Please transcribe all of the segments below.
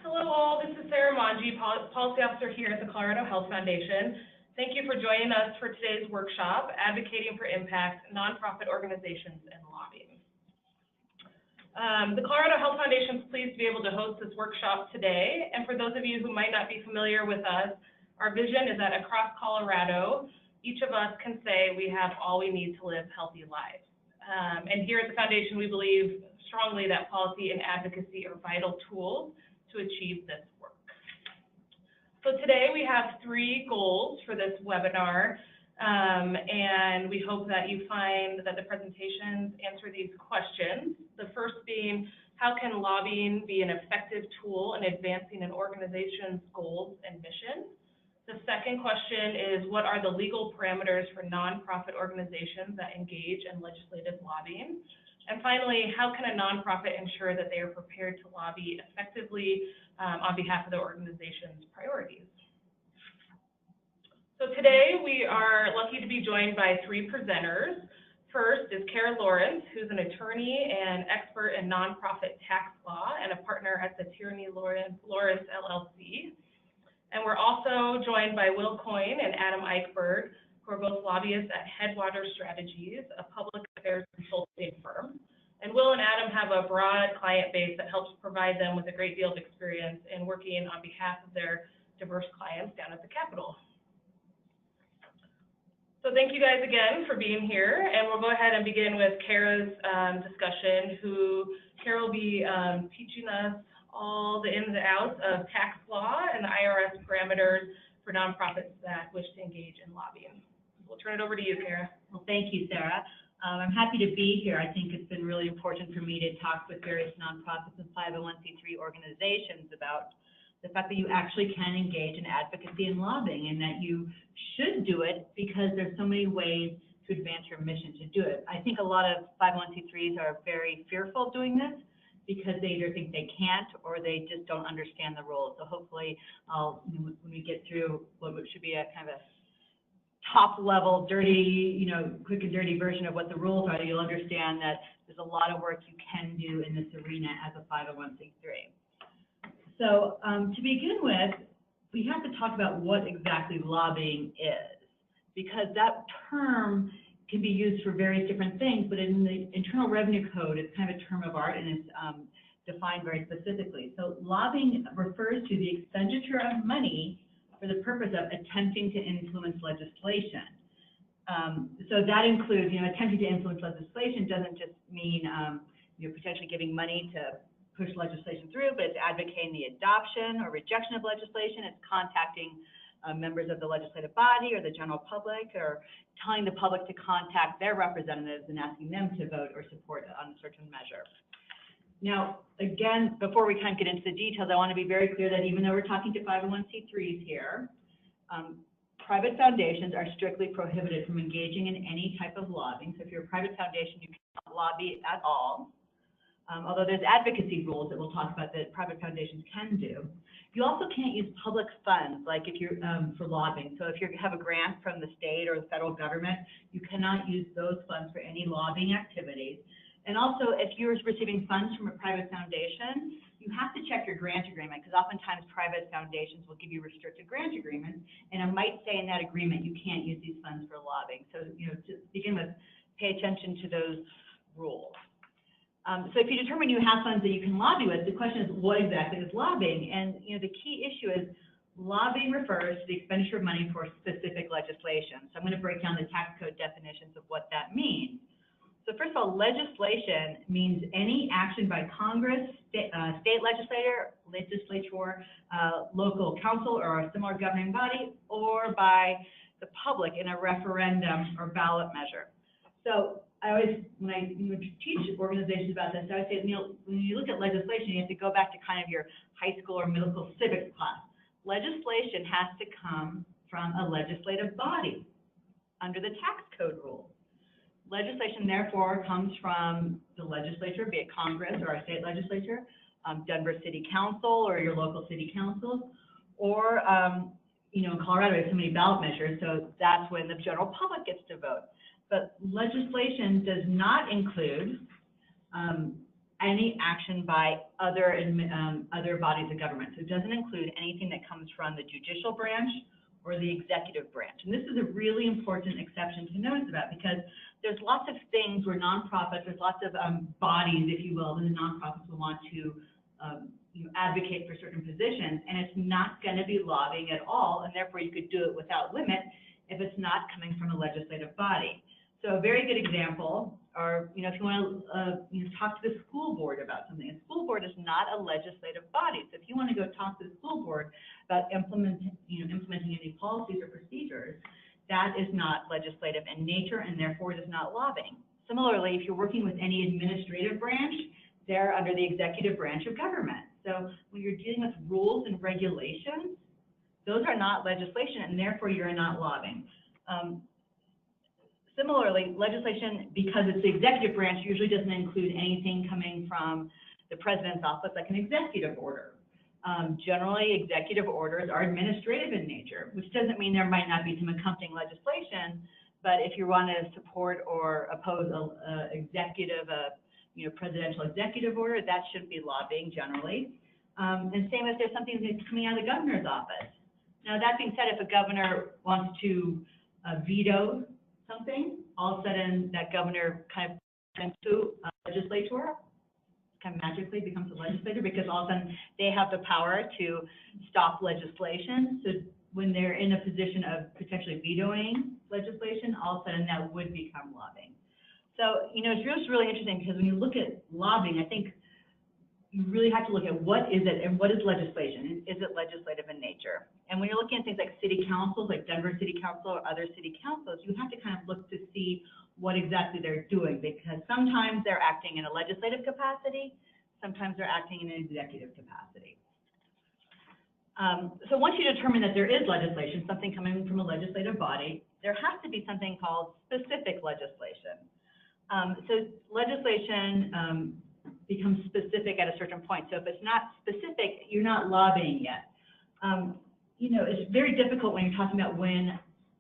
Hello all, this is Sarah Manji, Policy Officer here at the Colorado Health Foundation. Thank you for joining us for today's workshop, Advocating for Impact, Nonprofit Organizations and Lobbying. The Colorado Health Foundation is pleased to be able to host this workshop today, and for those of you who might not be familiar with us, our vision is that across Colorado, each of us can say we have all we need to live healthy lives. And here at the Foundation, we believe strongly that policy and advocacy are vital tools to achieve this work. So today we have 3 goals for this webinar, and we hope that you find that the presentations answer these questions. The first being, how can lobbying be an effective tool in advancing an organization's goals and mission? The second question is, what are the legal parameters for nonprofit organizations that engage in legislative lobbying? And finally, how can a nonprofit ensure that they are prepared to lobby effectively on behalf of the organization's priorities? So today we are lucky to be joined by 3 presenters. First is Kara Lawrence, who's an attorney and expert in nonprofit tax law and a partner at the Tierney Lawrence LLC. And we're also joined by Will Coyne and Adam Eichberg, who are both lobbyists at Headwater Strategies, a public affairs consulting firm. And Will and Adam have a broad client base that helps provide them with a great deal of experience in working on behalf of their diverse clients down at the Capitol. So thank you guys again for being here, and we'll go ahead and begin with Kara's discussion. Kara will be teaching us all the ins and outs of tax law and the IRS parameters for nonprofits that wish to engage in lobbying. We'll turn it over to you, Kara. Well, thank you, Sarah. I'm happy to be here. I think it's been really important for me to talk with various nonprofits and 501c3 organizations about the fact that you actually can engage in advocacy and lobbying, and that you should do it because there's so many ways to advance your mission to do it. I think a lot of 501c3s are very fearful of doing this because they either think they can't or they just don't understand the rules. So hopefully, when we get through what should be a kind of a top level, dirty, quick and dirty version of what the rules are, you'll understand that there's a lot of work you can do in this arena as a 501c3. So to begin with, we have to talk about what exactly lobbying is, because that term can be used for various different things, but in the Internal Revenue Code, it's kind of a term of art, and it's defined very specifically. So lobbying refers to the expenditure of money for the purpose of attempting to influence legislation. So that includes, attempting to influence legislation doesn't just mean, potentially giving money to push legislation through, but it's advocating the adoption or rejection of legislation. It's contacting members of the legislative body or the general public, or telling the public to contact their representatives and asking them to vote or support on a certain measure. Now, again, before we kind of get into the details, I want to be very clear that even though we're talking to 501c3s here, private foundations are strictly prohibited from engaging in any type of lobbying. So if you're a private foundation, you cannot lobby at all. Although there's advocacy rules that we'll talk about that private foundations can do. You also can't use public funds, like if you're for lobbying. So if you have a grant from the state or the federal government, you cannot use those funds for any lobbying activities. And also, if you're receiving funds from a private foundation, you have to check your grant agreement, because oftentimes private foundations will give you restricted grant agreements, and it might say in that agreement you can't use these funds for lobbying. So, to begin with, pay attention to those rules. So if you determine you have funds that you can lobby with, the question is, what exactly is lobbying? And the key issue is lobbying refers to the expenditure of money for specific legislation. So I'm going to break down the tax code definitions of what that means. So first of all, legislation means any action by Congress, state legislature, local council, or a similar governing body, or by the public in a referendum or ballot measure. So I always, when I teach organizations about this, I would say, when you look at legislation, you have to go back to kind of your high school or middle school civics class. Legislation has to come from a legislative body under the tax code rules. Legislation, therefore, comes from the legislature, be it Congress or our state legislature, Denver City Council or your local city councils, or, in Colorado, we have so many ballot measures, so that's when the general public gets to vote. But legislation does not include any action by other bodies of government. So it doesn't include anything that comes from the judicial branch or the executive branch. And this is a really important exception to notice about, because there's lots of things where nonprofits, there's lots of bodies, if you will, that the nonprofits will want to advocate for certain positions, and it's not going to be lobbying at all, and therefore you could do it without limit if it's not coming from a legislative body. So a very good example, or if you want to talk to the school board about something. A school board is not a legislative body. So if you want to go talk to the school board about implementing any policies or procedures, that is not legislative in nature, and therefore it is not lobbying. Similarly, if you're working with any administrative branch, they're under the executive branch of government. So when you're dealing with rules and regulations, those are not legislation, and therefore you're not lobbying. Similarly, legislation, because it's the executive branch, usually doesn't include anything coming from the president's office, like an executive order. Generally, executive orders are administrative in nature, which doesn't mean there might not be some accompanying legislation, but if you want to support or oppose a presidential executive order, that shouldn't be lobbying generally. And same if there's something that's coming out of the governor's office. Now, that being said, if a governor wants to veto something, all of a sudden that governor kind of turns to a legislator, kind of magically becomes a legislator, because all of a sudden they have the power to stop legislation. So when they're in a position of potentially vetoing legislation, all of a sudden that would become lobbying. So, it's just really interesting, because when you look at lobbying, I think you really have to look at what is it and what is legislation. Is it legislative in nature? And when you're looking at things like city councils, like Denver City Council or other city councils, you have to kind of look to see what exactly they're doing, because sometimes they're acting in a legislative capacity, sometimes they're acting in an executive capacity. So once you determine that there is legislation, something coming from a legislative body, there has to be something called specific legislation. So legislation becomes specific at a certain point. So if it's not specific, you're not lobbying yet. It's very difficult when you're talking about when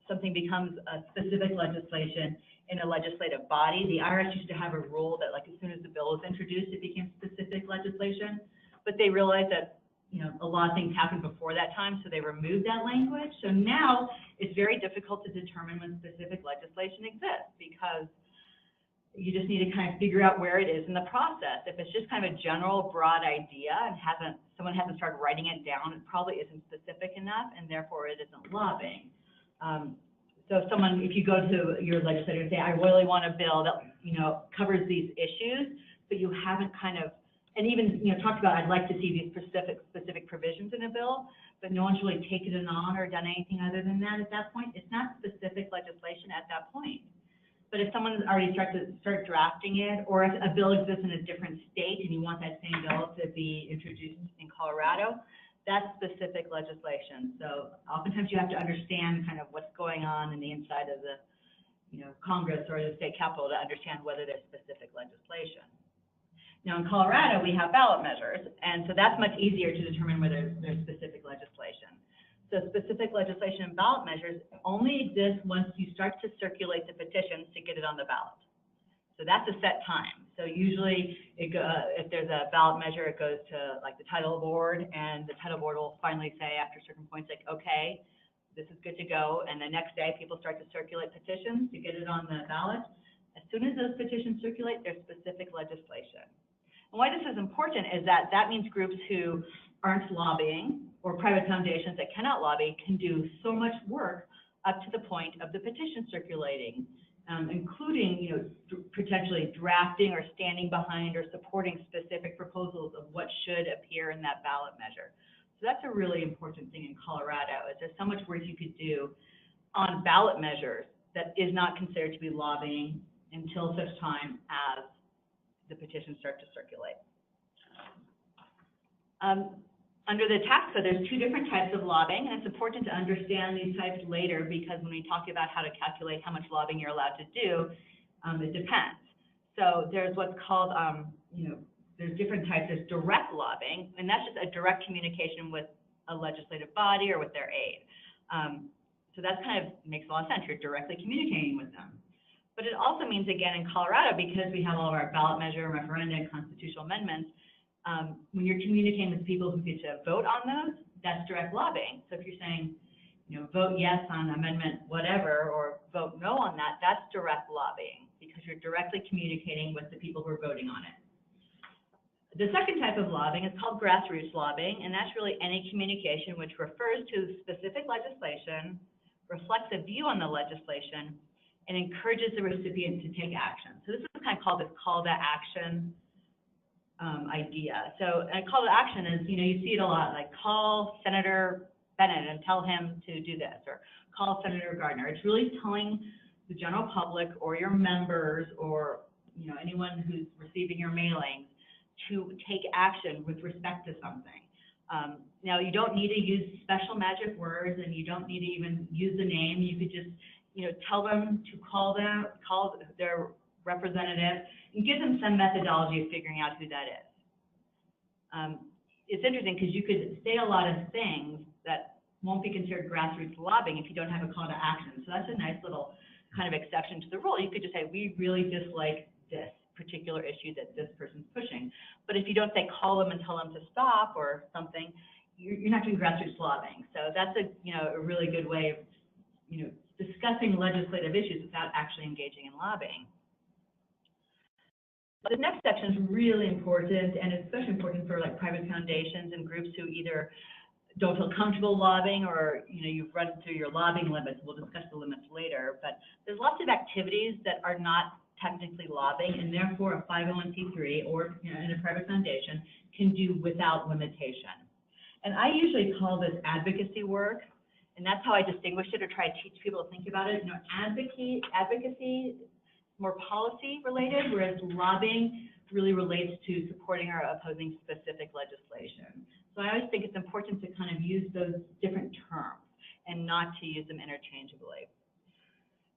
something becomes a specific legislation in a legislative body. The IRS used to have a rule that, like, as soon as the bill was introduced, it became specific legislation. But they realized that, a lot of things happened before that time, so they removed that language. So now it's very difficult to determine when specific legislation exists, because you just need to kind of figure out where it is in the process. If it's just kind of a general broad idea and someone hasn't started writing it down, it probably isn't specific enough, and therefore it isn't lobbying. So if you go to your legislator and say, I really want a bill that, covers these issues, but you haven't and even, talked about, I'd like to see these specific provisions in a bill, but no one's really taken it on or done anything other than that at that point, it's not specific legislation at that point. But if someone's already start drafting it, or if a bill exists in a different state and you want that same bill to be introduced in Colorado, that's specific legislation. So oftentimes you have to understand kind of what's going on in the inside of the, Congress or the state capitol to understand whether there's specific legislation. Now in Colorado, we have ballot measures, and so that's much easier to determine whether there's specific legislation. So specific legislation and ballot measures only exist once you start to circulate the petitions to get it on the ballot. So that's a set time. So usually, if there's a ballot measure, it goes to like the title board, and the title board will finally say after certain points, like, okay, this is good to go. And the next day, people start to circulate petitions to get it on the ballot. As soon as those petitions circulate, there's specific legislation. And why this is important is that means groups who aren't lobbying, or private foundations that cannot lobby, can do so much work up to the point of the petition circulating, including, potentially drafting or standing behind or supporting specific proposals of what should appear in that ballot measure. So that's a really important thing in Colorado, is there's so much work you could do on ballot measures that is not considered to be lobbying until such time as the petitions start to circulate. Under the tax code, there's two different types of lobbying, and it's important to understand these types later, because when we talk about how to calculate how much lobbying you're allowed to do, it depends. So there's what's called, there's different types. There's direct lobbying, and that's just a direct communication with a legislative body or with their aide. So that kind of makes a lot of sense. You're directly communicating with them. But it also means, again, in Colorado, because we have all of our ballot measure, referenda, and constitutional amendments, when you're communicating with people who get to vote on those, that's direct lobbying. So if you're saying, vote yes on amendment whatever, or vote no on that, that's direct lobbying, because you're directly communicating with the people who are voting on it. The second type of lobbying is called grassroots lobbying, and that's really any communication which refers to specific legislation, reflects a view on the legislation, and encourages the recipient to take action. So this is kind of called this call to action idea. So a call to action is, you see it a lot, like call Senator Bennett and tell him to do this, or call Senator Gardner. It's really telling the general public or your members or anyone who's receiving your mailings to take action with respect to something. Now, you don't need to use special magic words, and you don't need to even use the name. You could just tell them to call their representative, and give them some methodology of figuring out who that is. It's interesting because you could say a lot of things that won't be considered grassroots lobbying if you don't have a call to action. So that's a nice little kind of exception to the rule. You could just say, we really dislike this particular issue that this person's pushing. But if you don't say call them and tell them to stop or something, you're not doing grassroots lobbying. So that's a really good way of discussing legislative issues without actually engaging in lobbying. The next section is really important, and it's especially important for private foundations and groups who either don't feel comfortable lobbying, or you've run through your lobbying limits. We'll discuss the limits later, but there's lots of activities that are not technically lobbying, and therefore a 501c3 or in a private foundation can do without limitation. And I usually call this advocacy work, and that's how I distinguish it or try to teach people to think about it. Advocacy more policy related, whereas lobbying really relates to supporting or opposing specific legislation. So I always think it's important to kind of use those different terms and not to use them interchangeably.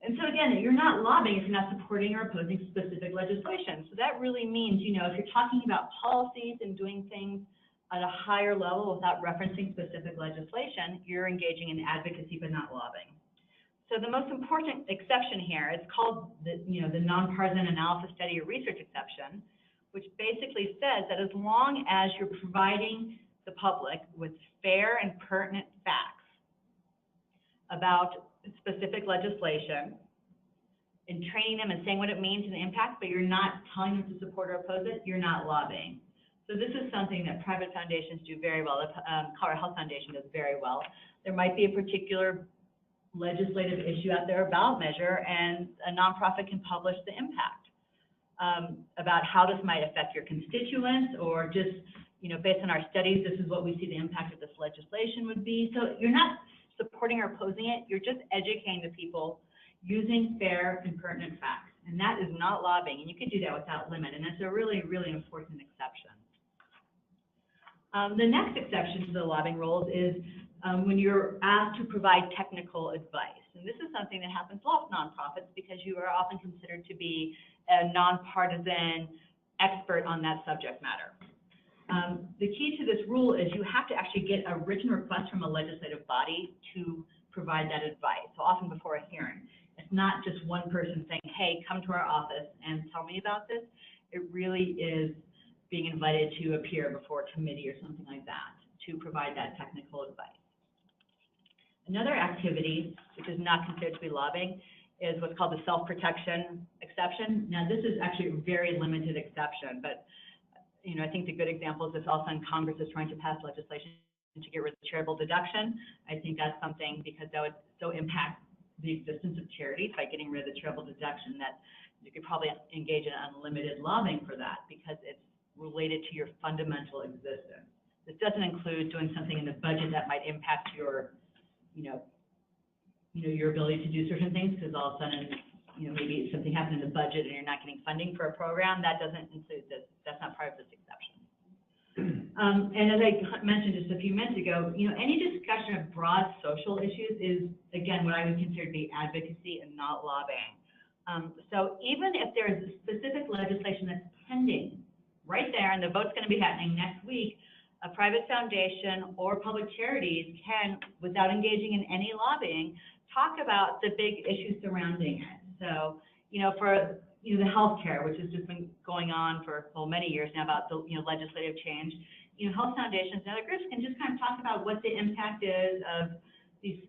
And so again, you're not lobbying if you're not supporting or opposing specific legislation. So that really means, if you're talking about policies and doing things at a higher level without referencing specific legislation, you're engaging in advocacy but not lobbying. So the most important exception here is called the nonpartisan analysis, study, or research exception, which basically says that as long as you're providing the public with fair and pertinent facts about specific legislation and training them and saying what it means and the impact, but you're not telling them to support or oppose it, you're not lobbying. So this is something that private foundations do very well. The Colorado Health Foundation does very well. There might be a particular legislative issue out there, a ballot measure, and a nonprofit can publish the impact about how this might affect your constituents, or just, based on our studies, this is what we see the impact of this legislation would be. So you're not supporting or opposing it, you're just educating the people using fair and pertinent facts. And that is not lobbying, and you can do that without limit, and that's a really, really important exception. The next exception to the lobbying rules is when you're asked to provide technical advice. And this is something that happens a lot with nonprofits because you are often considered to be a nonpartisan expert on that subject matter. The key to this rule is you have to actually get a written request from a legislative body to provide that advice, so often before a hearing. It's not just one person saying, hey, come to our office and tell me about this. It really is being invited to appear before a committee or something like that to provide that technical advice. Another activity, which is not considered to be lobbying, is what's called the self-protection exception. Now, this is actually a very limited exception, but I think the good example is if all of a sudden Congress is trying to pass legislation to get rid of the charitable deduction. I think that's something, because that would so impact the existence of charities by getting rid of the charitable deduction, that you could probably engage in unlimited lobbying for that because it's related to your fundamental existence. This doesn't include doing something in the budget that might impact your your ability to do certain things, because all of a sudden, maybe something happened in the budget and you're not getting funding for a program. That doesn't include this. That's not part of this exception. And as I mentioned just a few minutes ago, any discussion of broad social issues is, again, what I would consider to be advocacy and not lobbying. So even if there is specific legislation that's pending right there, and the vote's going to be happening next week, a private foundation or public charities can, without engaging in any lobbying, talk about the big issues surrounding it. So, for the healthcare, which has just been going on for many years now about the legislative change. Health foundations and other groups can just kind of talk about what the impact is of these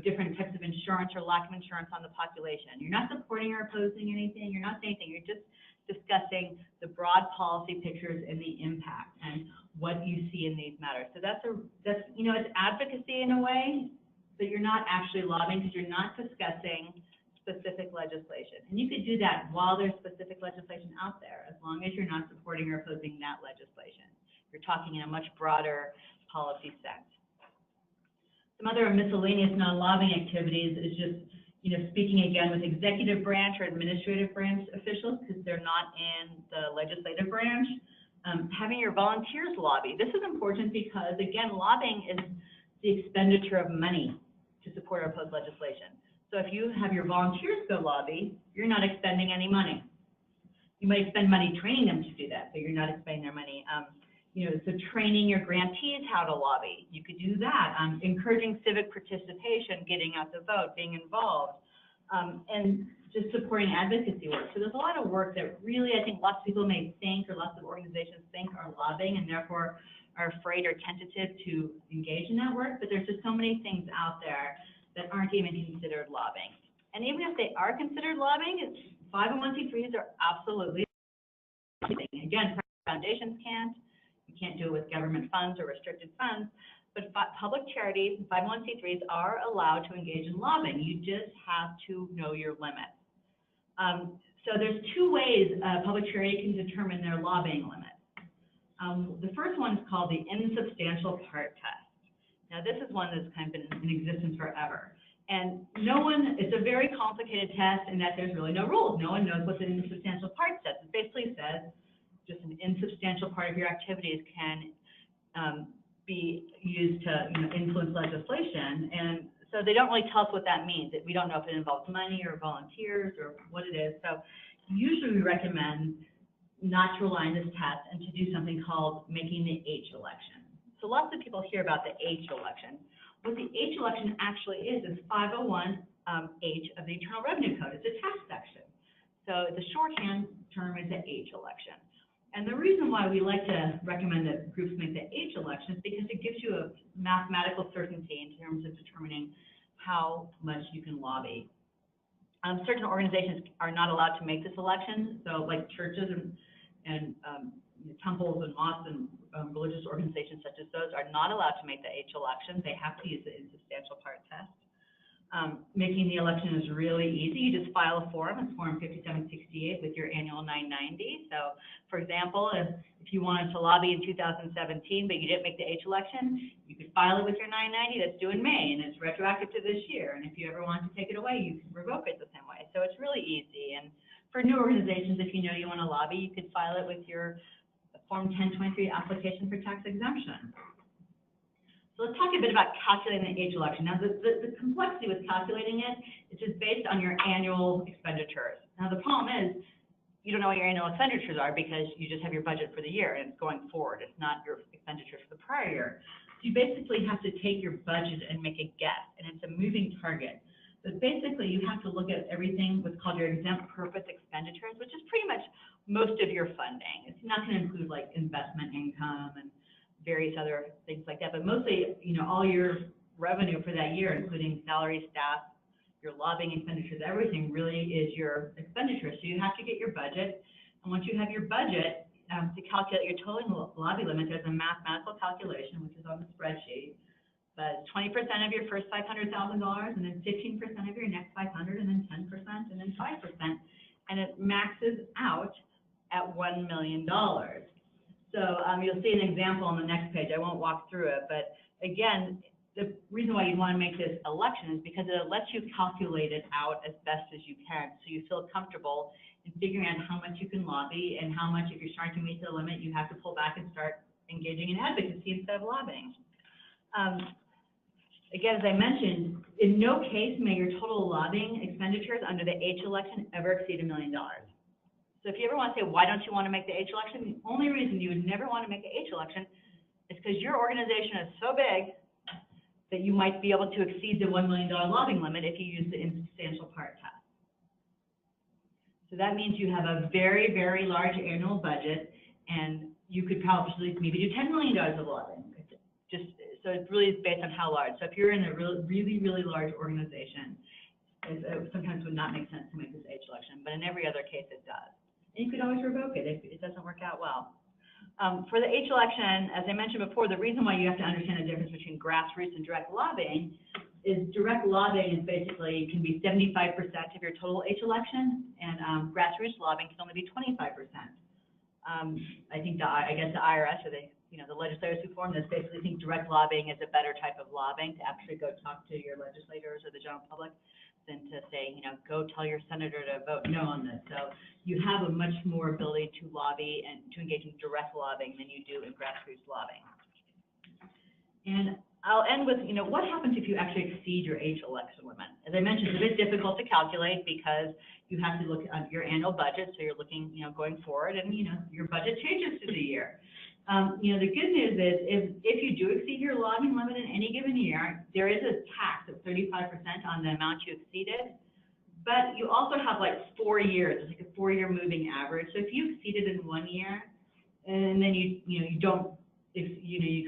different types of insurance or lack of insurance on the population. You're not supporting or opposing anything. You're not saying anything. You're just discussing the broad policy pictures and the impact and what you see in these matters. So that's it's advocacy in a way, but you're not actually lobbying because you're not discussing specific legislation. And you could do that while there's specific legislation out there, as long as you're not supporting or opposing that legislation. You're talking in a much broader policy sense. Some other miscellaneous non-lobbying activities is just, speaking again with executive branch or administrative branch officials because they're not in the legislative branch. Having your volunteers lobby. This is important because, again, lobbying is the expenditure of money to support or oppose legislation. So if you have your volunteers go lobby, you're not expending any money. You might spend money training them to do that, but you're not expending their money. So training your grantees how to lobby, you could do that. Encouraging civic participation, getting out the vote, being involved, and just supporting advocacy work. So there's a lot of work that really I think lots of people may think, or lots of organizations think are lobbying, and therefore are afraid or tentative to engage in that work. But there's just so many things out there that aren't even considered lobbying. And even if they are considered lobbying, 501c3s are absolutely lobbying. Again, foundations can't. You can't do it with government funds or restricted funds, but public charities and 501c3s are allowed to engage in lobbying. You just have to know your limits. So there's two ways a public charity can determine their lobbying limits. The first one is called the insubstantial part test. Now, this is one that's kind of been in existence forever. And it's a very complicated test in that there's really no rules. No one knows what the insubstantial part says. It basically says just an insubstantial part of your activities can be used to influence legislation. And so they don't really tell us what that means. We don't know if it involves money or volunteers or what it is. So usually we recommend not to rely on this test and to do something called making the H election. So lots of people hear about the H election. What the H election actually is 501H of the Internal Revenue Code. It's a tax section. So the shorthand term is the H election. And the reason why we like to recommend that groups make the H election is because it gives you a mathematical certainty in terms of determining how much you can lobby. Certain organizations are not allowed to make this election. So like churches and temples and mosques and religious organizations such as those are not allowed to make the H election. They have to use the insubstantial part test. Making the election is really easy. You just file a form. It's Form 5768 with your annual 990. So, for example, if you wanted to lobby in 2017 but you didn't make the H election, you could file it with your 990 that's due in May, and it's retroactive to this year. And if you ever want to take it away, you can revoke it the same way. So it's really easy. And for new organizations, if you know you want to lobby, you could file it with your Form 1023 application for tax exemption. So let's talk a bit about calculating the H election. Now, the complexity with calculating it is just based on your annual expenditures. Now, the problem is you don't know what your annual expenditures are because you just have your budget for the year and it's going forward. It's not your expenditures for the prior year. So you basically have to take your budget and make a guess, and it's a moving target. But basically, you have to look at everything, what's called your exempt purpose expenditures, which is pretty much most of your funding. It's not going to include like investment income and various other things like that, but mostly, all your revenue for that year, including salary, staff, your lobbying expenditures, everything really is your expenditure. So you have to get your budget, and once you have your budget, to calculate your total lobby limit, there's a mathematical calculation, which is on the spreadsheet, but 20% of your first $500,000, and then 15% of your next 500, and then 10%, and then 5%, and it maxes out at $1 million. So you'll see an example on the next page. I won't walk through it, but again, the reason why you want to make this election is because it lets you calculate it out as best as you can, so you feel comfortable in figuring out how much you can lobby and how much, if you're starting to meet the limit, you have to pull back and start engaging in advocacy instead of lobbying. Again, as I mentioned, in no case may your total lobbying expenditures under the H election ever exceed $1 million. So if you ever want to say, why don't you want to make the H election? The only reason you would never want to make the H election is because your organization is so big that you might be able to exceed the $1 million lobbying limit if you use the insubstantial part test. So that means you have a very, very large annual budget, and you could probably maybe do $10 million of lobbying. Just so it really is based on how large. So if you're in a really, really large organization, it sometimes would not make sense to make this age election, but in every other case it does. And you could always revoke it if it doesn't work out well. For the H election, as I mentioned before, the reason why you have to understand the difference between grassroots and direct lobbying is direct lobbying is basically can be 75% of your total H election, and grassroots lobbying can only be 25%. I think I guess the IRS or the legislators who form this basically think direct lobbying is a better type of lobbying to actually go talk to your legislators or the general public than to say, go tell your senator to vote no on this. So you have a much more ability to lobby and to engage in direct lobbying than you do in grassroots lobbying. And I'll end with, what happens if you actually exceed your H election limit? As I mentioned, it's a bit difficult to calculate because you have to look at your annual budget, so you're looking, going forward, and, your budget changes through the year. The good news is if you do exceed your lobbying limit in any given year, there is a tax of 35% on the amount you exceeded, but you also have like 4 years. It's like a 4-year moving average. So if you exceeded in 1 year, and then you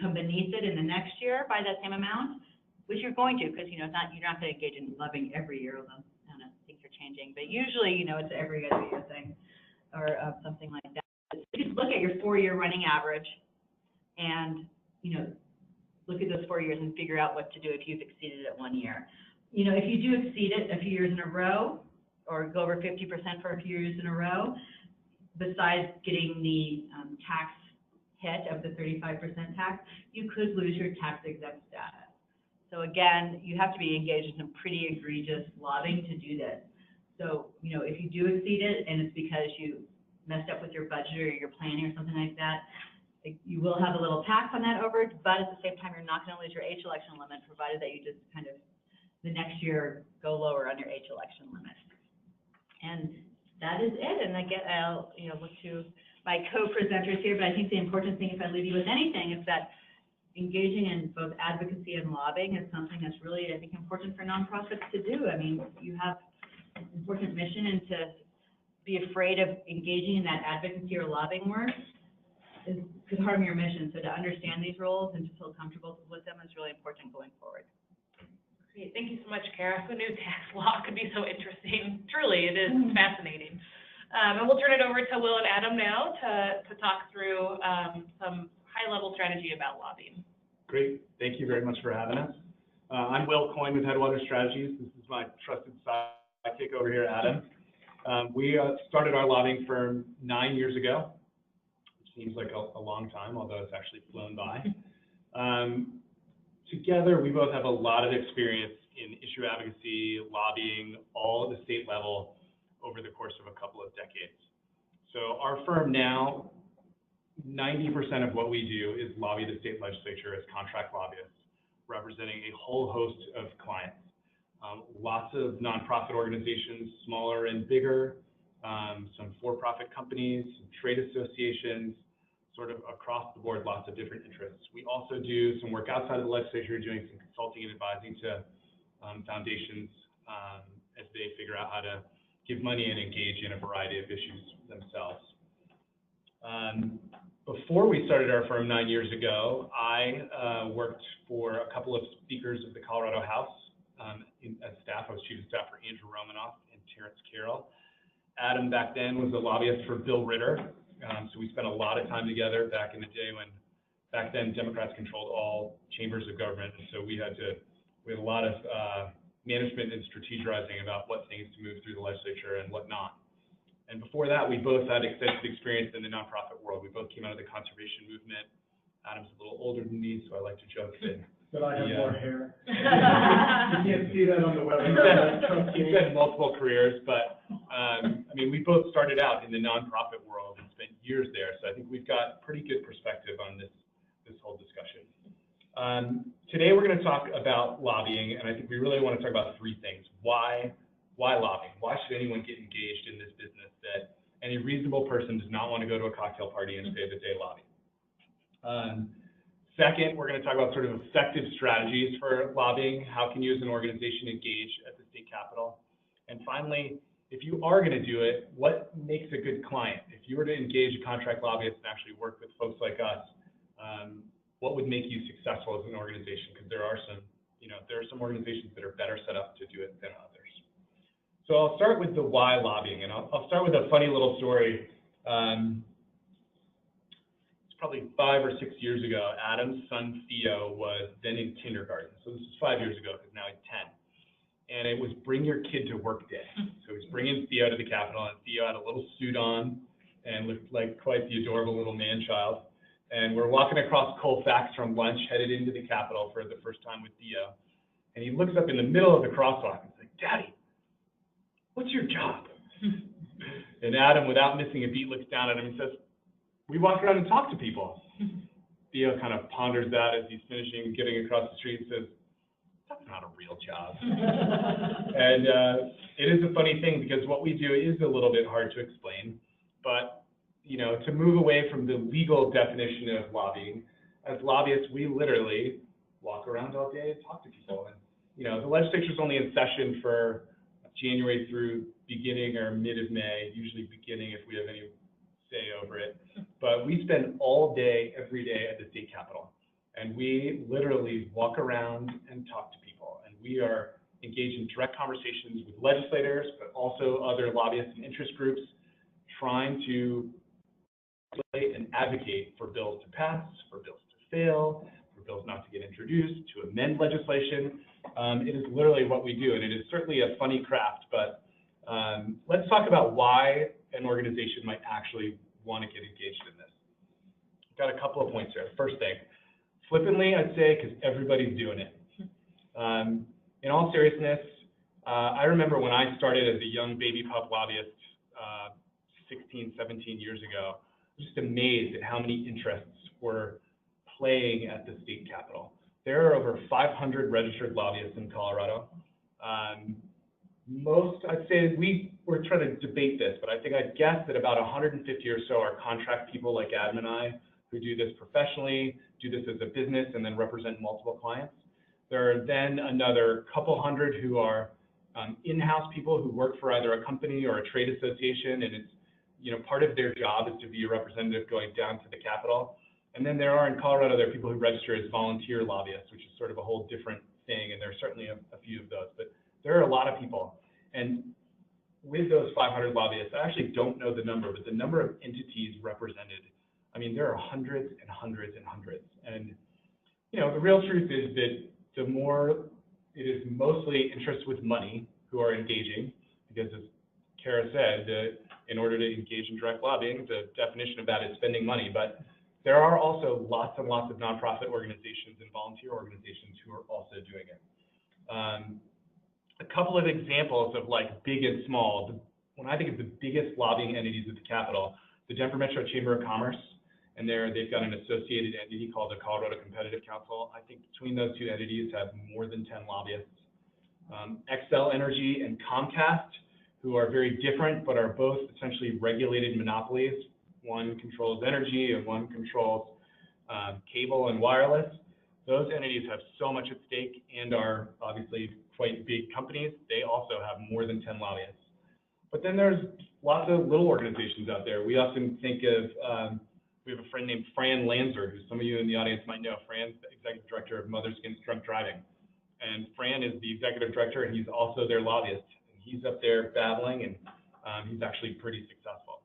come beneath it in the next year by that same amount, which you're going to, because you're not going to engage in lobbying every year, although I don't know, things are changing. But usually, it's every other year thing or something like that. Just look at your 4-year running average and, look at those 4 years and figure out what to do if you've exceeded it 1 year. If you do exceed it a few years in a row or go over 50% for a few years in a row, besides getting the tax hit of the 35% tax, you could lose your tax exempt status. So again, you have to be engaged in some pretty egregious lobbying to do this. So, if you do exceed it and it's because you messed up with your budget or your planning or something like that, you will have a little tax on that overage, but at the same time, you're not going to lose your H election limit, provided that you just kind of, the next year, go lower on your H election limit. And that is it. And again, I'll, look to my co-presenters here, but I think the important thing, if I leave you with anything, is that engaging in both advocacy and lobbying is something that's really, I think, important for nonprofits to do. I mean, you have an important mission, and to be afraid of engaging in that advocacy or lobbying work could harm your mission. So to understand these roles and to feel comfortable with them is really important going forward. Great, thank you so much, Kara. Who knew tax law could be so interesting? Truly, it is fascinating. And we'll turn it over to Will and Adam now to talk through some high-level strategy about lobbying. Great, thank you very much for having us. I'm Will Coyne with Headwater Strategies. This is my trusted sidekick over here, Adam. We started our lobbying firm 9 years ago, which seems like a long time, although it's actually flown by. Together, we both have a lot of experience in issue advocacy, lobbying, all at the state level over the course of a couple of decades. So our firm now, 90% of what we do is lobby the state legislature as contract lobbyists, representing a whole host of clients. Lots of nonprofit organizations, smaller and bigger, some for-profit companies, some trade associations, sort of across the board, lots of different interests. We also do some work outside of the legislature, doing some consulting and advising to foundations as they figure out how to give money and engage in a variety of issues themselves. Before we started our firm 9 years ago, I worked for a couple of speakers of the Colorado House as staff. I was chief of staff for Andrew Romanoff and Terrence Carroll. Adam back then was a lobbyist for Bill Ritter. So we spent a lot of time together back in the day when, back then, Democrats controlled all chambers of government. And so we had a lot of management and strategizing about what things to move through the legislature and what not. And before that, we both had extensive experience in the nonprofit world. We both came out of the conservation movement. Adam's a little older than me, so I like to joke that I have more hair. You can't see that on the website. He's had multiple careers, but I mean, we both started out in the nonprofit world and spent years there. So I think we've got pretty good perspective on this whole discussion. Today we're going to talk about lobbying, and I think we really want to talk about three things. Why lobbying? Why should anyone get engaged in this business that any reasonable person does not want to go to a cocktail party and say that they lobby? Second, we're going to talk about sort of effective strategies for lobbying. How can you as an organization engage at the state capitol? And finally, if you are going to do it, what makes a good client? If you were to engage a contract lobbyist and actually work with folks like us, what would make you successful as an organization? Because there are some, there are some organizations that are better set up to do it than others. So I'll start with the why lobbying, and I'll start with a funny little story. It's probably 5 or 6 years ago. Adam's son Theo was then in kindergarten. So this is 5 years ago, because now he's 10. And it was Bring Your Kid to Work Day. So he's bringing Theo to the Capitol, and Theo had a little suit on and looked like quite the adorable little man-child. And we're walking across Colfax from lunch, headed into the Capitol for the first time with Theo. And he looks up in the middle of the crosswalk and he's like, "Daddy, what's your job?" And Adam, without missing a beat, looks down at him and says, "We walk around and talk to people." Theo kind of ponders that as he's finishing getting across the street and says, "That's not a real job." And it is a funny thing, because what we do is a little bit hard to explain, but to move away from the legal definition of lobbying, as lobbyists, we literally walk around all day and talk to people. And the legislature is only in session for January through beginning or mid of May, usually beginning if we have any say over it. But we spend all day, every day at the state capitol. And we literally walk around and talk to people. And we are engaged in direct conversations with legislators, but also other lobbyists and interest groups, trying to legislate and advocate for bills to pass, for bills to fail, for bills not to get introduced, to amend legislation. It is literally what we do, and it is certainly a funny craft, but let's talk about why an organization might actually want to get engaged in this. I've got a couple of points here. First thing, flippantly, I'd say, because everybody's doing it. In all seriousness, I remember when I started as a young baby pup lobbyist 16, 17 years ago, I was just amazed at how many interests were playing at the state capitol. There are over 500 registered lobbyists in Colorado. Most, I'd say, we're trying to debate this, but I think I'd guess that about 150 or so are contract people like Adam and I, who do this professionally, do this as a business, and then represent multiple clients. There are then another couple hundred who are in-house people who work for either a company or a trade association, and it's part of their job is to be a representative going down to the Capitol. And then there are, in Colorado, there are people who register as volunteer lobbyists, which is sort of a whole different thing, and there are certainly a few of those. But there are a lot of people. And with those 500 lobbyists, I actually don't know the number, but the number of entities represented, I mean, there are hundreds and hundreds and hundreds. And, the real truth is that the more it is mostly interests with money who are engaging, because as Kara said, in order to engage in direct lobbying, the definition of that is spending money. But there are also lots and lots of nonprofit organizations and volunteer organizations who are also doing it. A couple of examples of big and small. When I think of the biggest lobbying entities at the Capitol, the Denver Metro Chamber of Commerce, and they've got an associated entity called the Colorado Competitive Council. I think between those two entities have more than 10 lobbyists. Xcel Energy and Comcast, who are very different, but are both essentially regulated monopolies. One controls energy and one controls cable and wireless. Those entities have so much at stake and are obviously quite big companies. They also have more than 10 lobbyists. But then there's lots of little organizations out there. We often think of, we have a friend named Fran Lanzer, who some of you in the audience might know. Fran's the executive director of Mothers Against Drunk Driving. And Fran is the executive director, and he's also their lobbyist. And he's up there battling, and he's actually pretty successful.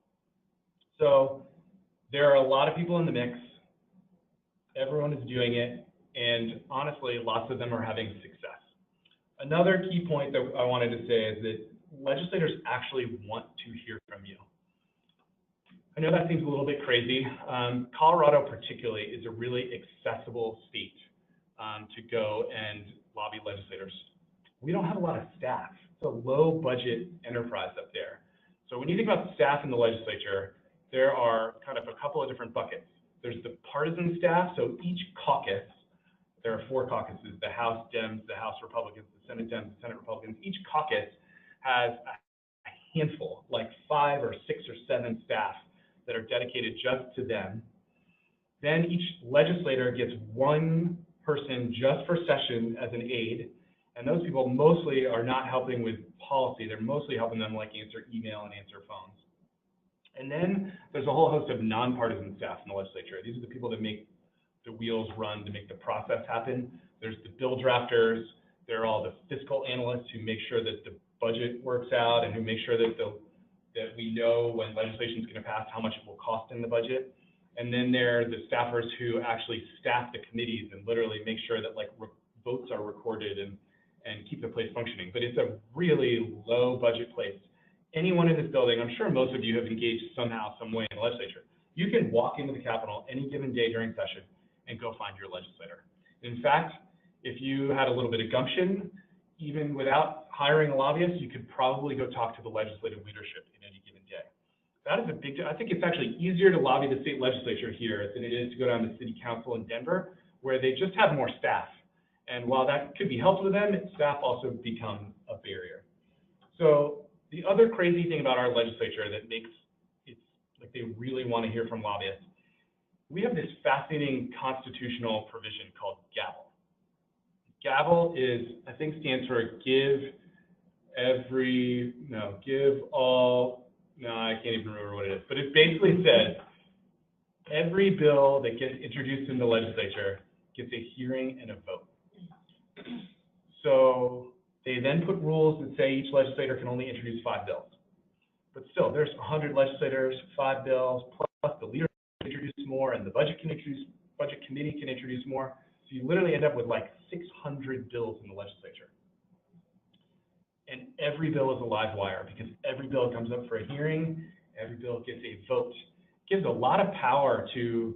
So there are a lot of people in the mix. Everyone is doing it, and honestly, lots of them are having success. Another key point that I wanted to say is that legislators actually want to hear from you. I know that seems a little bit crazy. Colorado particularly is a really accessible state to go and lobby legislators. We don't have a lot of staff. It's a low budget enterprise up there. So when you think about staff in the legislature, there are kind of a couple of different buckets. There's the partisan staff, so each caucus, there are 4 caucuses, the House Dems, the House Republicans, the Senate Dems, the Senate Republicans. Each caucus has a handful, like 5 or 6 or 7 staff that are dedicated just to them. Then each legislator gets one person just for session as an aide, And those people mostly are not helping with policy. They're mostly helping them like answer email and answer phones. And then there's a whole host of nonpartisan staff in the legislature. These are the people that make the wheels run, to make the process happen. There's the bill drafters. There are all the fiscal analysts who make sure that the budget works out and who make sure that that we know when legislation is going to pass how much it will cost in the budget. And then there are the staffers who actually staff the committees and literally make sure that like votes are recorded and keep the place functioning. But it's a really low budget place. Anyone in this building, I'm sure most of you have engaged somehow, some way in the legislature. You can walk into the Capitol any given day during session and go find your legislator. In fact, if you had a little bit of gumption, even without hiring a lobbyist, you could probably go talk to the legislative leadership in any given day. That is a big deal. I think it's actually easier to lobby the state legislature here than it is to go down to city council in Denver, where they just have more staff. And while that could be helpful to them, staff also become a barrier. So the other crazy thing about our legislature that makes it like they really want to hear from lobbyists, we have this fascinating constitutional provision called gavel. Gavel is, I think, stands for I can't even remember what it is, but it basically says every bill that gets introduced in the legislature gets a hearing and a vote. So they then put rules that say each legislator can only introduce 5 bills. But still, there's 100 legislators, 5 bills, plus the leader can introduce more, and the budget committee can introduce more. So you literally end up with like 600 bills in the legislature. And every bill is a live wire because every bill comes up for a hearing, every bill gets a vote. It gives a lot of power to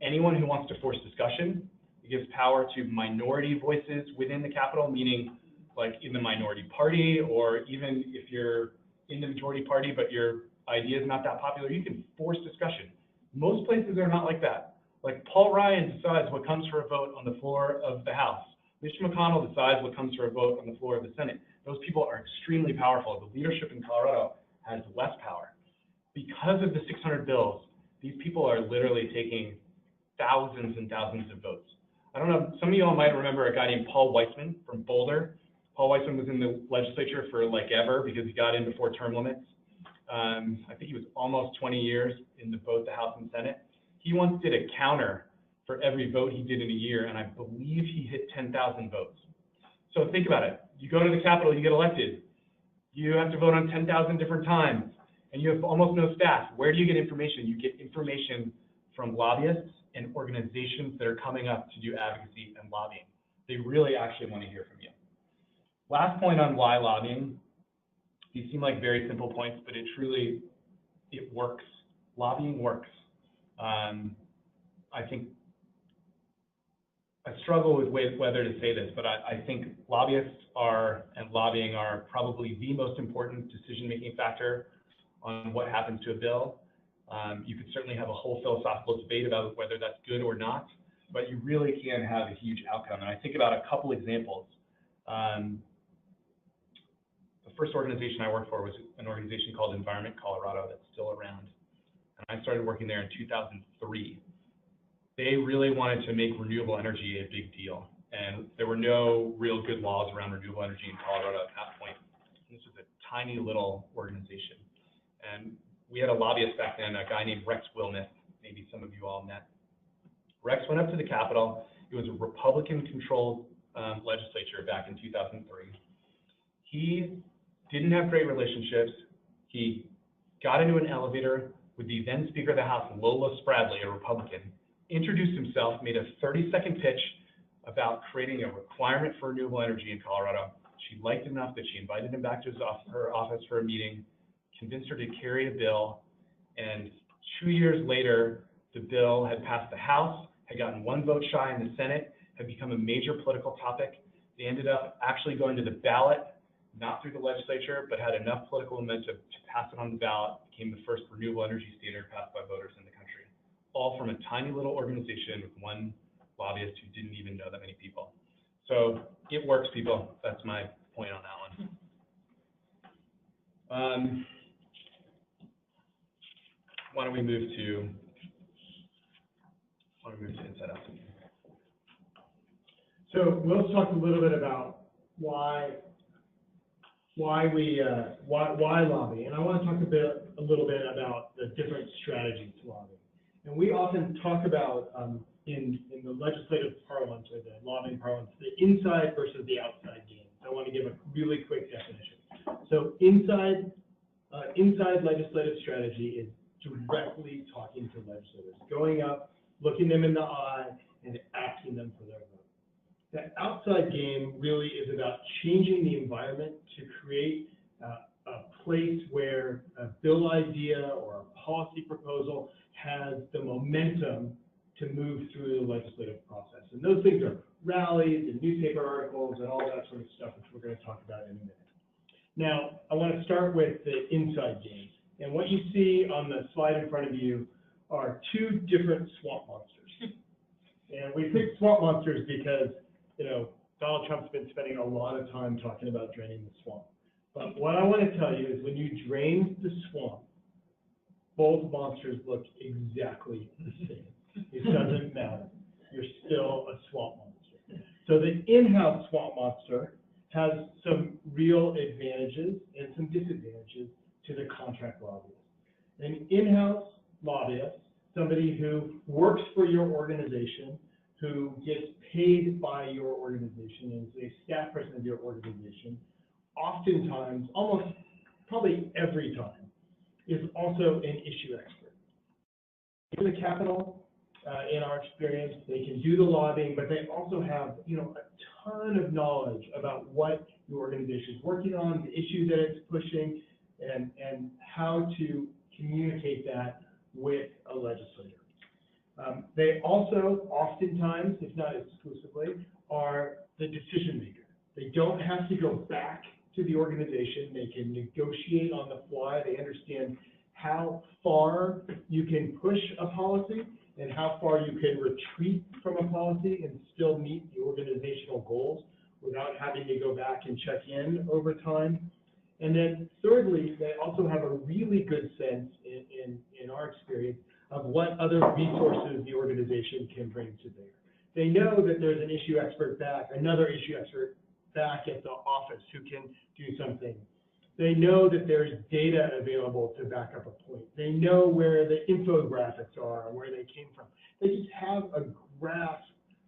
anyone who wants to force discussion. It gives power to minority voices within the Capitol, meaning like in the minority party, or even if you're in the majority party but your idea is not that popular, you can force discussion. Most places are not like that. Like Paul Ryan decides what comes for a vote on the floor of the House. Mitch McConnell decides what comes for a vote on the floor of the Senate. Those people are extremely powerful. The leadership in Colorado has less power. Because of the 600 bills, these people are literally taking thousands and thousands of votes. I don't know, some of you all might remember a guy named Paul Weissman from Boulder. Paul Weissman was in the legislature for like ever because he got in before term limits. I think he was almost 20 years in both the House and Senate. He once did a counter for every vote he did in a year, and I believe he hit 10,000 votes. So think about it. You go to the Capitol, you get elected. You have to vote on 10,000 different times, and you have almost no staff. Where do you get information? You get information from lobbyists and organizations that are coming up to do advocacy and lobbying. They really actually want to hear from you. Last point on why lobbying. These seem like very simple points, but it works. Lobbying works. I think I struggle with whether to say this, but I think lobbyists and lobbying are probably the most important decision-making factor on what happens to a bill. You could certainly have a whole philosophical debate about whether that's good or not, but you really can have a huge outcome. And I think about a couple examples. The first organization I worked for was an organization called Environment Colorado that's still around. And I started working there in 2003. They really wanted to make renewable energy a big deal. And there were no real good laws around renewable energy in Colorado at that point. This was a tiny little organization. And we had a lobbyist back then, a guy named Rex Wilness. Maybe some of you all met. Rex went up to the Capitol. It was a Republican-controlled legislature back in 2003. He didn't have great relationships. He got into an elevator with the then Speaker of the House, Lola Spradley, a Republican, introduced himself, made a 30-second pitch about creating a requirement for renewable energy in Colorado. She liked it enough that she invited him back to her office for a meeting, convinced her to carry a bill, and 2 years later, the bill had passed the House, had gotten 1 vote shy in the Senate, had become a major political topic. They ended up actually going to the ballot, not through the legislature, but had enough political momentum to pass it on the ballot, became the first renewable energy standard passed by voters in the country. All from a tiny little organization with 1 lobbyist who didn't even know that many people. So it works, people. That's my point on that one. Why don't we move to Inside Out? So Will's talked a little bit about why lobby, and I want to talk a little bit about the different strategies to lobby. And we often talk about in the legislative parlance or the lobbying parlance, the inside versus the outside game. So I want to give a really quick definition. So inside legislative strategy is directly talking to legislators, going up, looking them in the eye, and asking them for their vote. The outside game really is about changing the environment to create a place where a bill idea or a policy proposal has the momentum to move through the legislative process. And those things are rallies and newspaper articles and all that sort of stuff, which we're going to talk about in a minute. Now, I want to start with the inside game. And what you see on the slide in front of you are two different swamp monsters. And we picked swamp monsters because, you know, Donald Trump's been spending a lot of time talking about draining the swamp. But what I want to tell you is when you drain the swamp, both monsters look exactly the same. It doesn't matter. You're still a swamp monster. So the in-house swamp monster has some real advantages and some disadvantages to the contract lobbyist. An in-house lobbyist, somebody who works for your organization, who gets paid by your organization and is a staff person of your organization, oftentimes, almost probably every time, is also an issue expert. In the Capitol, in our experience, they can do the lobbying, but they also have, you know, a ton of knowledge about what your organization is working on, the issues that it's pushing, and how to communicate that with a legislator. They also, oftentimes, if not exclusively, are the decision maker. They don't have to go back to the organization. They can negotiate on the fly. They understand how far you can push a policy and how far you can retreat from a policy and still meet the organizational goals without having to go back and check in over time. And then thirdly, they also have a really good sense in our experience of what other resources the organization can bring to bear. They know that there's an issue expert back, another issue expert back at the office who can do something. They know that there's data available to back up a point. They know where the infographics are and where they came from. They just have a grasp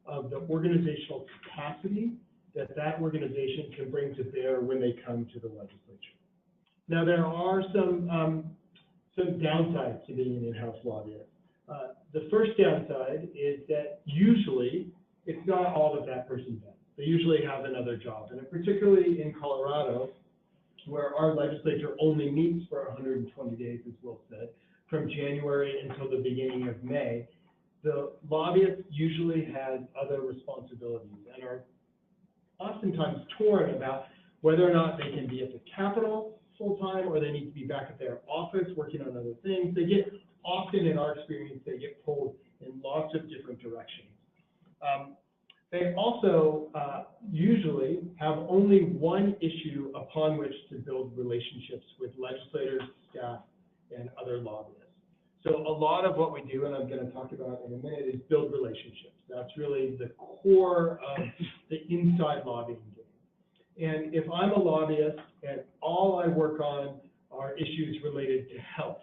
of the organizational capacity that organization can bring to bear when they come to the legislature. Now, there are some downsides to being an in-house lobbyist. The first downside is that usually it's not all that person does. They usually have another job, and particularly in Colorado, where our legislature only meets for 120 days, as Will said, from January until the beginning of May, the lobbyist usually has other responsibilities and are oftentimes torn about whether or not they can be at the Capitol full-time or they need to be back at their office working on other things. They get, often in our experience, they get pulled in lots of different directions. They also usually have only one issue upon which to build relationships with legislators, staff, and other lobbyists. So a lot of what we do, and I'm going to talk about in a minute, is build relationships. That's really the core of the inside lobbying game. And if I'm a lobbyist and all I work on are issues related to health,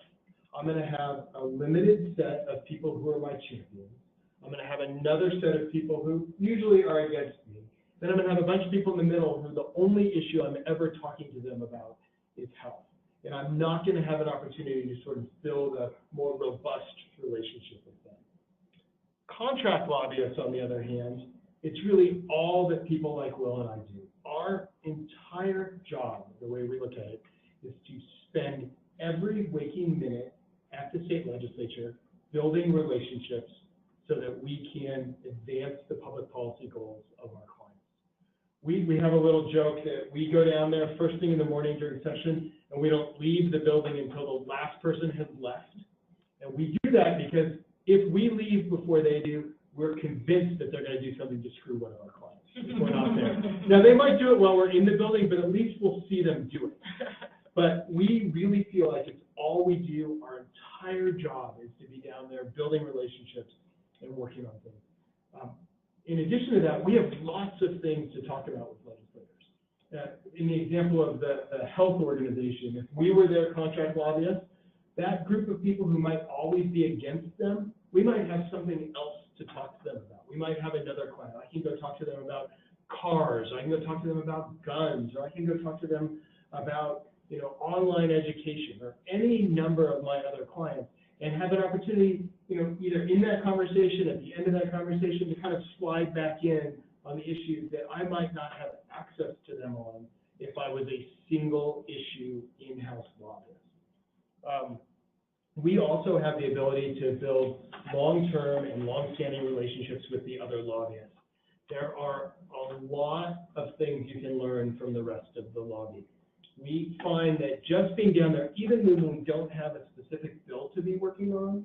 I'm going to have a limited set of people who are my champions. I'm going to have another set of people who usually are against me. Then I'm going to have a bunch of people in the middle who the only issue I'm ever talking to them about is health. And I'm not going to have an opportunity to sort of build a more robust relationship with them. Contract lobbyists, on the other hand, it's really all that people like Will and I do. Our entire job, the way we look at it, is to spend every waking minute at the state legislature building relationships so that we can advance the public policy goals of our clients. We have a little joke that we go down there first thing in the morning during session and we don't leave the building until the last person has left. And we do that because if we leave before they do, we're convinced that they're going to do something to screw one of our clients if we're not there. Now, they might do it while we're in the building, but at least we'll see them do it. But we really feel like it's all we do. Our entire job is to be down there building relationships and working on things. In addition to that, we have lots of things to talk about with legislators. in the example of the health organization, if we were their contract lobbyists, that group of people who might always be against them, we might have something else to talk to them about. We might have another client. I can go talk to them about cars, I can go talk to them about guns, or I can go talk to them about, online education, or any number of my other clients, and have an opportunity, either in that conversation, at the end of that conversation, to kind of slide back in on the issues that I might not have access to them on if I was a single issue in-house lobbyist. We also have the ability to build long-term and long-standing relationships with the other lobbyists. There are a lot of things you can learn from the rest of the lobby. We find that just being down there, even when we don't have a specific bill to be working on,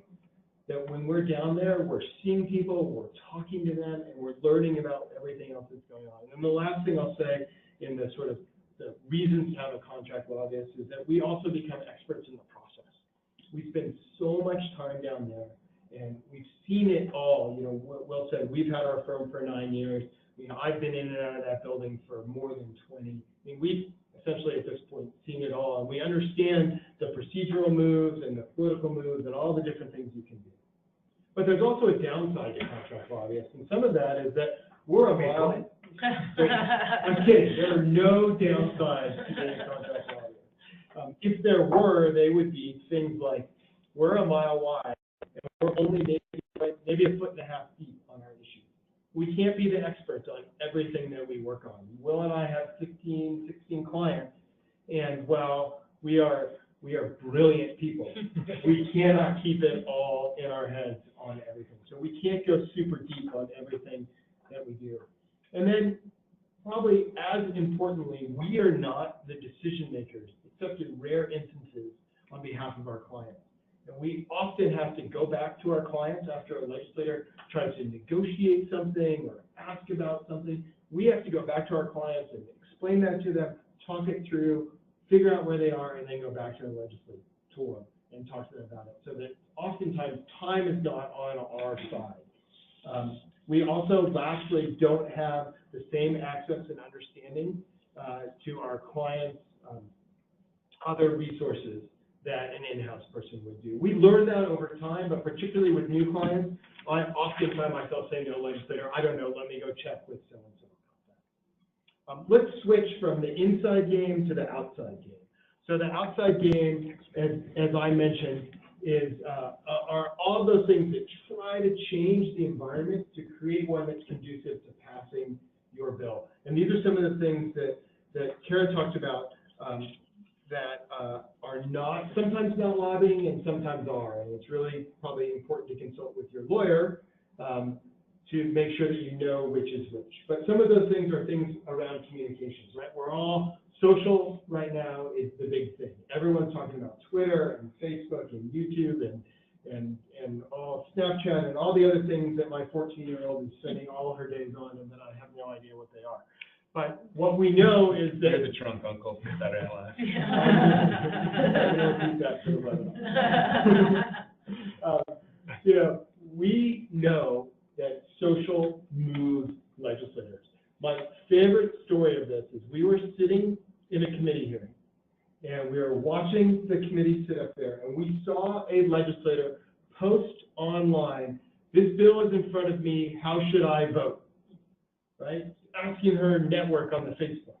that when we're down there, we're seeing people, we're talking to them, and we're learning about everything else that's going on. And the last thing I'll say in the sort of the reasons to have a contract lobbyist is that we also become experts in the process. We spend so much time down there, and we've seen it all. Will said, we've had our firm for 9 years. I've been in and out of that building for more than 20. We've essentially at this point seen it all, and we understand the procedural moves and the political moves and all the different things you can do. But there's also a downside to contract lobbyists, and some of that is that we're a mile. I'm kidding. There are no downsides to being a contract lobbyist. If there were, they would be things like we're a mile wide and we're only maybe a foot and a half deep on our issues. We can't be the experts on everything that we work on. Will and I have 16 clients, and while we are brilliant people, we cannot keep it all in our heads on everything. So we can't go super deep on everything that we do. And then probably as importantly, we are not the decision makers, except in rare instances on behalf of our clients. And we often have to go back to our clients after a legislator tries to negotiate something or ask about something. We have to go back to our clients and explain that to them, talk it through, figure out where they are, and then go back to the legislator and talk to them about it. So that oftentimes time is not on our side. We also, lastly, don't have the same access and understanding to our clients' other resources that an in-house person would do. We learn that over time, but particularly with new clients, I often find myself saying to a legislator, I don't know, let me go check with so-and-so about that. Let's switch from the inside game to the outside game. So the outside game, as I mentioned, are all those things that try to change the environment to create one that's conducive to passing your bill. And these are some of the things that Kara talked about that are sometimes not lobbying and sometimes are. And it's really probably important to consult with your lawyer to make sure that you know which is which. But some of those things are things around communications, right? We're all social right now is the big thing. Everyone's talking about Twitter and Facebook and YouTube and all Snapchat and all the other things that my 14-year-old is spending all of her days on and that I have no idea what they are. But what we know is that They're the drunk uncle from Saturday Night Live. We know that social moves legislators. My favorite story of this is we were sitting in a committee hearing, and we were watching the committee sit up there, and we saw a legislator post online, this bill is in front of me, how should I vote? Right? Asking her network on the Facebook.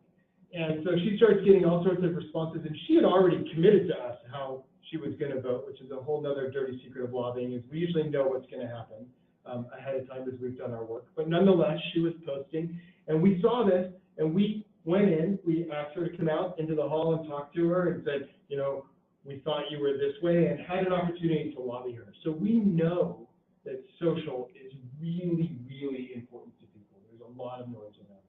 And so she starts getting all sorts of responses, and she had already committed to us how she was going to vote, which is a whole other dirty secret of lobbying, is we usually know what's going to happen ahead of time as we've done our work. But nonetheless, she was posting, and we saw this, and we went in, we asked her to come out into the hall and talk to her and said, we thought you were this way, and had an opportunity to lobby her. So we know that social is really, really important to people. There's a lot of noise around it.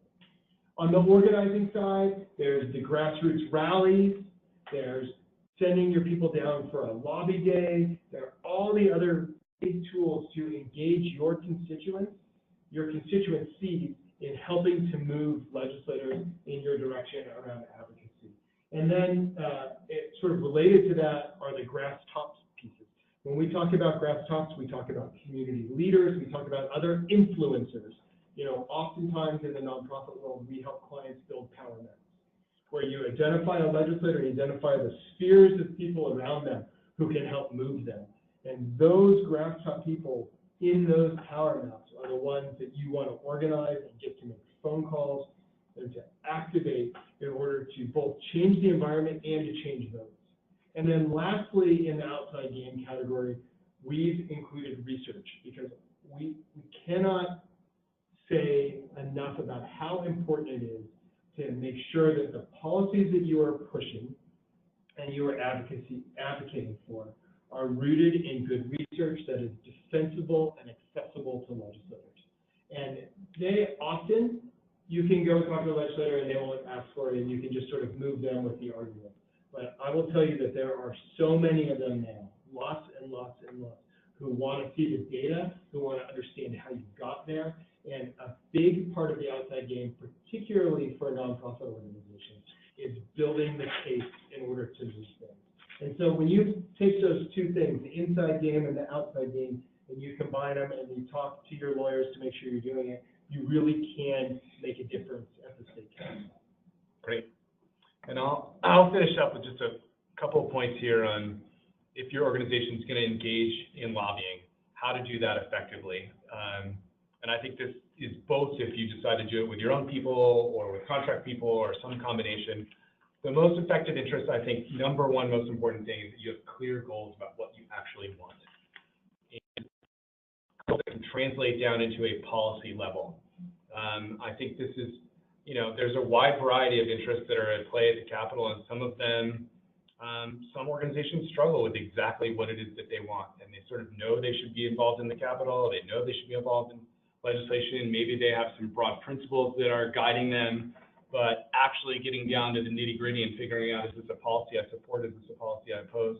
On the organizing side, there's the grassroots rallies, there's sending your people down for a lobby day, there are all the other big tools to engage your constituencies in helping to move legislators in your direction around advocacy. And then sort of related to that are the grass tops pieces. When we talk about grass tops, we talk about community leaders, we talk about other influencers. Oftentimes in the nonprofit world, we help clients build power networks. where you identify a legislator, you identify the spheres of people around them who can help move them. And those grass-top people in those power maps are the ones that you want to organize and get to make phone calls and to activate in order to both change the environment and to change votes. And then lastly, in the outside game category, we've included research because we cannot say enough about how important it is to make sure that the policies that you are pushing and you are advocating for are rooted in good research that is defensible and accessible to legislators. And they often, you can go talk to a legislator and they won't ask for it and you can just sort of move them with the argument. But I will tell you that there are so many of them now, lots and lots and lots, who want to see the data, who want to understand how you got there. And a big part of the outside game, particularly for nonprofit organizations, is building the case in order to move things. And so when you take those two things, the inside game and the outside game, and you combine them and you talk to your lawyers to make sure you're doing it, you really can make a difference at the state council. Great. And I'll finish up with just a couple of points here on if your organization is going to engage in lobbying, how to do that effectively. And I think this is both if you decide to do it with your own people or with contract people or some combination. The most effective interest, I think, number one most important thing is that you have clear goals about what you actually want. And that can translate down into a policy level. I think this is, there's a wide variety of interests that are at play at the Capitol, and some of them, some organizations struggle with exactly what it is that they want, and they sort of know they should be involved in the Capitol, they know they should be involved in legislation, maybe they have some broad principles that are guiding them, but actually getting down to the nitty-gritty and figuring out, is this a policy I support, is this a policy I oppose?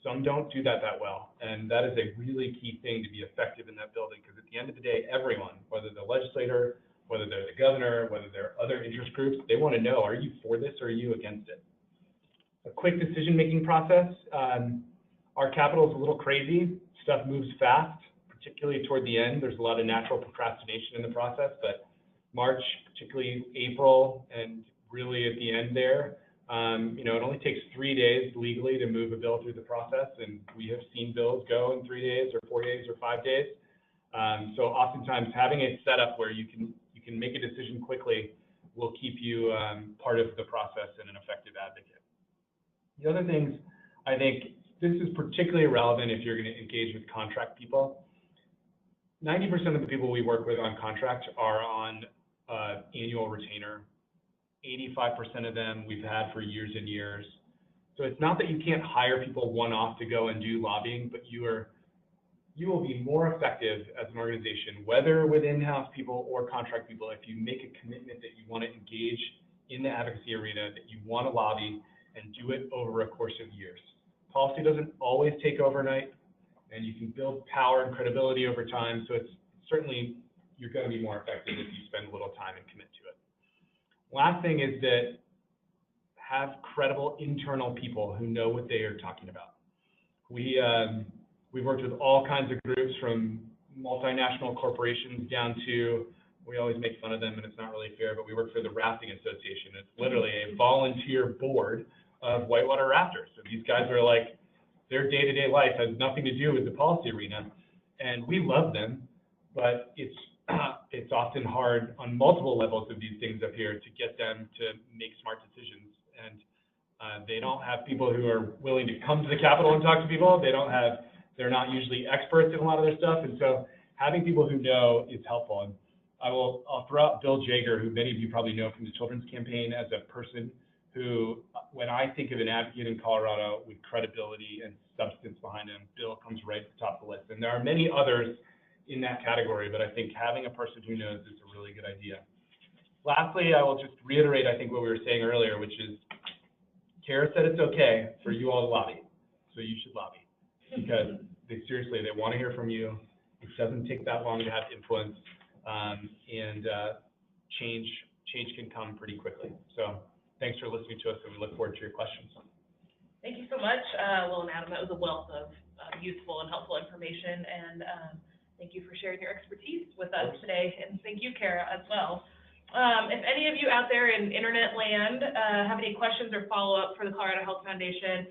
Some don't do that well, and that is a really key thing to be effective in that building, because at the end of the day, everyone, whether the legislator, whether they're the governor, whether they're other interest groups, they want to know, are you for this or are you against it? A quick decision-making process. Our Capitol is a little crazy. Stuff moves fast, particularly toward the end. There's a lot of natural procrastination in the process, but March, particularly April, and really at the end there, it only takes 3 days legally to move a bill through the process, and we have seen bills go in 3 days or 4 days or 5 days. So oftentimes having it set up where you can make a decision quickly will keep you part of the process and an effective advocate. The other things, I think this is particularly relevant if you're going to engage with contract people. 90% of the people we work with on contract are on annual retainer. 85% of them we've had for years and years. So it's not that you can't hire people one-off to go and do lobbying, but you will be more effective as an organization, whether with in-house people or contract people, if you make a commitment that you want to engage in the advocacy arena, that you want to lobby and do it over a course of years. Policy doesn't always take overnight, and you can build power and credibility over time, so it's certainly, you're going to be more effective if you spend a little time and commit to it. Last thing is that have credible internal people who know what they are talking about. We've worked with all kinds of groups, from multinational corporations down to, we always make fun of them and it's not really fair, but we work for the Rafting Association. It's literally a volunteer board of whitewater rafters. So these guys are like, their day-to-day life has nothing to do with the policy arena, and we love them, but it's often hard on multiple levels of these things up here to get them to make smart decisions. And they don't have people who are willing to come to the Capitol and talk to people. They're not usually experts in a lot of their stuff, and so having people who know is helpful. And I'll throw out Bill Jager, who many of you probably know from the Children's Campaign, as a person who, when I think of an advocate in Colorado with credibility and substance behind him, Bill comes right at the top of the list. And there are many others in that category, but I think having a person who knows is a really good idea. Lastly, I will just reiterate, I think, what we were saying earlier, which is, Kara said it's okay for you all to lobby, so you should lobby, because they want to hear from you. It doesn't take that long to have influence, and change can come pretty quickly. So thanks for listening to us, and we look forward to your questions. Thank you so much, Will and Adam. That was a wealth of useful and helpful information, and thank you for sharing your expertise with us today, and thank you, Kara, as well. If any of you out there in internet land have any questions or follow-up for the Colorado Health Foundation,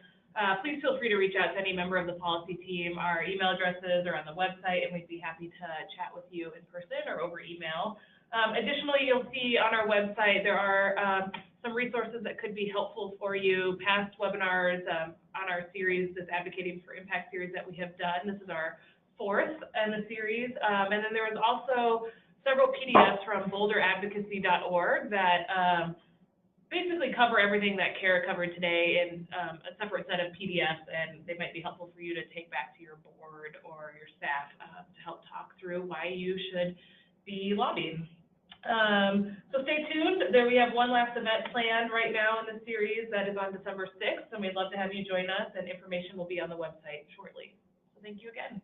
please feel free to reach out to any member of the policy team. Our email addresses are on the website, and we'd be happy to chat with you in person or over email. Additionally, you'll see on our website there are some resources that could be helpful for you, past webinars on our series, this Advocating for Impact series that we have done. This is our 4th in the series. And then there was also several PDFs from boulderadvocacy.org that basically cover everything that Kara covered today in a separate set of PDFs, and they might be helpful for you to take back to your board or your staff to help talk through why you should be lobbying. So stay tuned. There we have one last event planned right now in the series that is on December 6th, and we'd love to have you join us, and information will be on the website shortly. So thank you again.